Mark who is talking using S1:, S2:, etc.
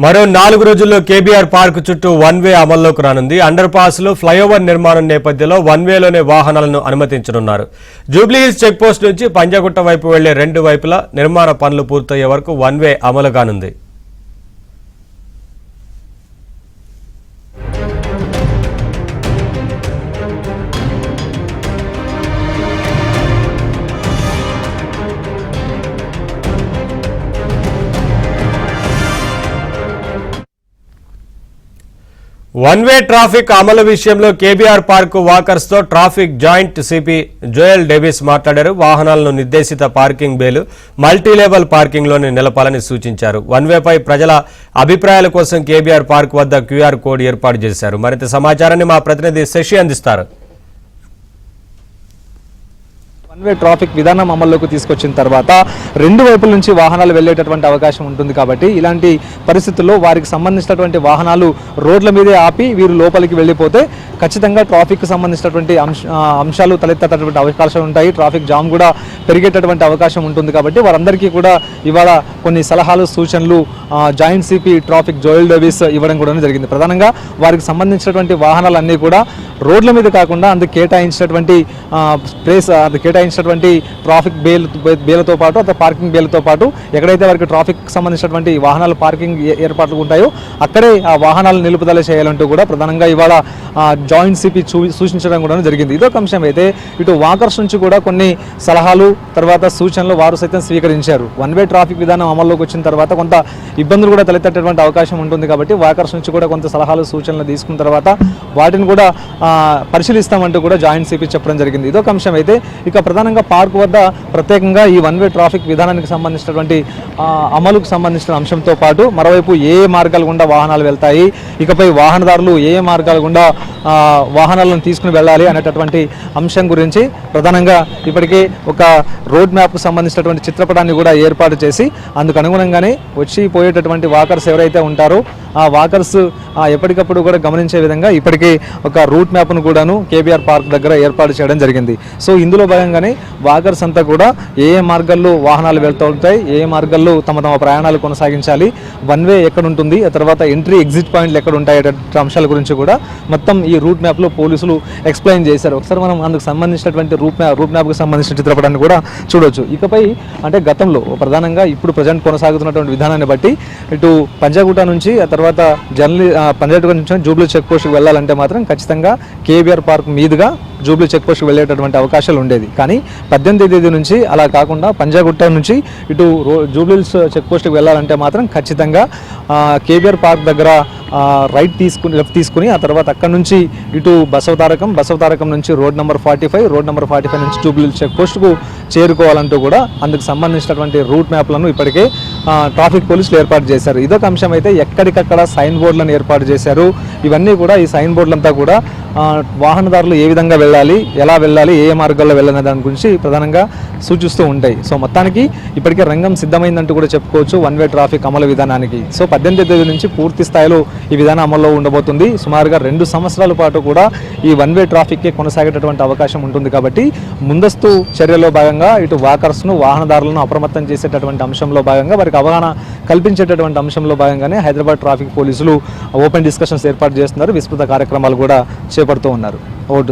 S1: మరో 4 రోజుల్లో KBR park చుట్టూ వన్ వే అమల్లోకి రానుంది. అండర్ పాస్ లో ఫ్లైఓవర్ నిర్మాణం నేపథ్యంలో వన్ వేలోనే వాహనాలను అనుమతించనున్నారు. జూబ్లీహిల్స్ చెక్ పోస్ట్ నుంచి పంజాగుట్ట వైపు వెళ్లే రెండు వైపులా నిర్మాణ పనులు పూర్తయ్యే వరకు వన్ వే అమలు కానుంది. వన్ వే ట్రాఫిక్ అమలు విషయంలో కేబీఆర్ పార్క్ వాకర్స్ తో traffic joint CP Joel Davis మాట్లాడారు. వాహనాలను నిర్దేశిత పార్కింగ్ బేలు మల్టీలెవెల్ పార్కింగ్ లోనే నిలపాలని సూచించారు. వన్ వేపై ప్రజల అభిప్రాయాల కోసం కేబీఆర్ పార్క్ వద్ద క్యూఆర్ కోడ్ ఏర్పాటు చేశారు. మరింత సమాచారాన్ని మా ప్రతినిధి శశి అందిస్తారు.
S2: వన్ వే ట్రాఫిక్ విధానం అమల్లోకి తీసుకొచ్చిన తర్వాత రెండు వైపుల నుంచి వాహనాలు వెళ్లేటటువంటి అవకాశం ఉంటుంది. కాబట్టి ఇలాంటి పరిస్థితుల్లో వారికి సంబంధించినటువంటి వాహనాలు రోడ్ల మీదే ఆపి వీరు లోపలికి వెళ్ళిపోతే ఖచ్చితంగా ట్రాఫిక్ సంబంధించినటువంటి అంశాలు తలెత్తేటటువంటి అవకాశాలు ఉంటాయి. ట్రాఫిక్ జామ్ కూడా పెరిగేటటువంటి అవకాశం ఉంటుంది. కాబట్టి వారందరికీ కూడా ఇవాళ కొన్ని సలహాలు సూచనలు joint CP traffic Joel Davis ఇవ్వడం కూడా జరిగింది. ప్రధానంగా వారికి సంబంధించినటువంటి వాహనాలన్నీ కూడా రోడ్ల మీద కాకుండా అందుకు కేటాయించినటువంటి ప్లేస్ కేటాయించినటువంటి ట్రాఫిక్ బేలతో పాటు అక్కడ పార్కింగ్ బేలతో పాటు ఎక్కడైతే వారికి ట్రాఫిక్ సంబంధించినటువంటి వాహనాల పార్కింగ్ ఏర్పాట్లు ఉంటాయో అక్కడే ఆ వాహనాలను నిలుపుదల చేయాలంటూ కూడా ప్రధానంగా ఇవాళ జాయింట్ సిపి సూచించడం కూడా జరిగింది. ఇదొక అంశం అయితే ఇటు వాకర్స్ నుంచి కూడా కొన్ని సలహాలు తర్వాత సూచనలు వారు సైతం స్వీకరించారు. వన్ వే ట్రాఫిక్ విధానం అమల్లోకి వచ్చిన తర్వాత కొంత ఇబ్బందులు కూడా తలెత్తేటటువంటి అవకాశం ఉంటుంది. కాబట్టి వాకర్స్ నుంచి కూడా కొంత సలహాలు సూచనలు తీసుకున్న తర్వాత వాటిని కూడా పరిశీలిస్తామంటూ కూడా జాయింట్ సిపి చెప్పడం జరిగింది. ఇదొక అంశం అయితే ఇక ప్రధానంగా పార్క్ వద్ద ప్రత్యేకంగా ఈ వన్ వే ట్రాఫిక్ విధానానికి సంబంధించినటువంటి అమలుకు సంబంధించిన అంశంతో పాటు మరోవైపు ఏ మార్గాల గుండా వాహనాలు వెళ్తాయి, ఇకపై వాహనదారులు ఏ మార్గాల గుండా వాహనాలను తీసుకుని వెళ్ళాలి అనేటటువంటి అంశం గురించి ప్రధానంగా ఇప్పటికే ఒక రోడ్ మ్యాప్కు సంబంధించినటువంటి చిత్రపటాన్ని కూడా ఏర్పాటు చేసి అందుకు అనుగుణంగానే వచ్చి పోయేటటువంటి వాకర్స్ ఎవరైతే ఉంటారో ఆ వాకర్స్ ఎప్పటికప్పుడు కూడా గమనించే విధంగా ఇప్పటికే ఒక రూట్ మ్యాప్ను కూడాను కేబీఆర్ పార్క్ దగ్గర ఏర్పాటు చేయడం జరిగింది. సో ఇందులో భాగంగానే వాకర్స్ అంతా కూడా ఏ మార్గాల్లో వాహనాలు వెళ్తూ ఉంటాయి, ఏ మార్గాల్లో తమ ప్రయాణాలు కొనసాగించాలి, వన్ వే ఎక్కడ ఉంటుంది, ఆ తర్వాత ఎంట్రీ ఎగ్జిట్ పాయింట్లు ఎక్కడ ఉంటాయి అంశాల గురించి కూడా మొత్తం ఈ రూట్ మ్యాప్లో పోలీసులు ఎక్స్ప్లెయిన్ చేశారు. ఒకసారి మనం అందుకు సంబంధించినటువంటి రూట్ మ్యాప్కి సంబంధించిన చిత్రపటాన్ని కూడా చూడవచ్చు. ఇకపై అంటే గతంలో ప్రధానంగా ఇప్పుడు ప్రజెంట్ కొనసాగుతున్నటువంటి విధానాన్ని బట్టి ఇటు పంజాగుట్ట నుంచి ఆ తర్వాత పంజాగుట్ట నుంచి జూబ్లీ చెక్ పోస్ట్కి వెళ్ళాలంటే మాత్రం ఖచ్చితంగా కేబీఆర్ పార్క్ మీదుగా జూబ్లీ చెక్ పోస్ట్కి వెళ్ళేటటువంటి అవకాశాలు ఉండేది. కానీ 18వ తేదీ నుంచి అలా కాకుండా పంజాగుట్ట నుంచి ఇటు జూబ్లీహిల్స్ చెక్ పోస్ట్కి వెళ్ళాలంటే మాత్రం ఖచ్చితంగా కేబీఆర్ పార్క్ దగ్గర లెఫ్ట్ తీసుకుని ఆ తర్వాత అక్కడ నుంచి ఇటు బసవతారకం నుంచి రోడ్ నెంబర్ 45 నుంచి జూబ్లీహిల్స్ చెక్ పోస్ట్కు చేరుకోవాలంటూ కూడా అందుకు సంబంధించినటువంటి రూట్ మ్యాప్లను ఇప్పటికే ట్రాఫిక్ పోలీసులు ఏర్పాటు చేశారు. ఇదొక అంశం అయితే ఎక్కడికక్కడ సైన్ బోర్డులను ఏర్పాటు చేశారు. ఇవన్నీ కూడా ఈ సైన్ బోర్డులంతా కూడా వాహనదారులు ఏ విధంగా వెళ్ళాలి, ఎలా వెళ్ళాలి, ఏ మార్గాల్లో వెళ్ళాలనే దాని గురించి ప్రధానంగా సూచిస్తూ ఉంటాయి. సో మొత్తానికి ఇప్పటికే రంగం సిద్ధమైందంటూ కూడా చెప్పుకోవచ్చు వన్ వే ట్రాఫిక్ అమలు విధానానికి. సో 18వ తేదీ నుంచి పూర్తి స్థాయిలో ఈ విధానం అమల్లో ఉండబోతుంది. సుమారుగా 2 సంవత్సరాల పాటు కూడా ఈ వన్ వే ట్రాఫిక్కే కొనసాగేటటువంటి అవకాశం ఉంటుంది. కాబట్టి ముందస్తు చర్యలో భాగంగా ఇటు వాకర్స్ను వాహనదారులను అప్రమత్తం చేసేటటువంటి అంశంలో భాగంగా వారికి అవగాహన కల్పించేటటువంటి అంశంలో భాగంగానే హైదరాబాద్ ట్రాఫిక్ పోలీసులు ఓపెన్ డిస్కషన్స్ ఏర్పాటు చేస్తున్నారు. విస్తృత కార్యక్రమాలు కూడా చేపడుతూ ఉన్నారు. ఓటు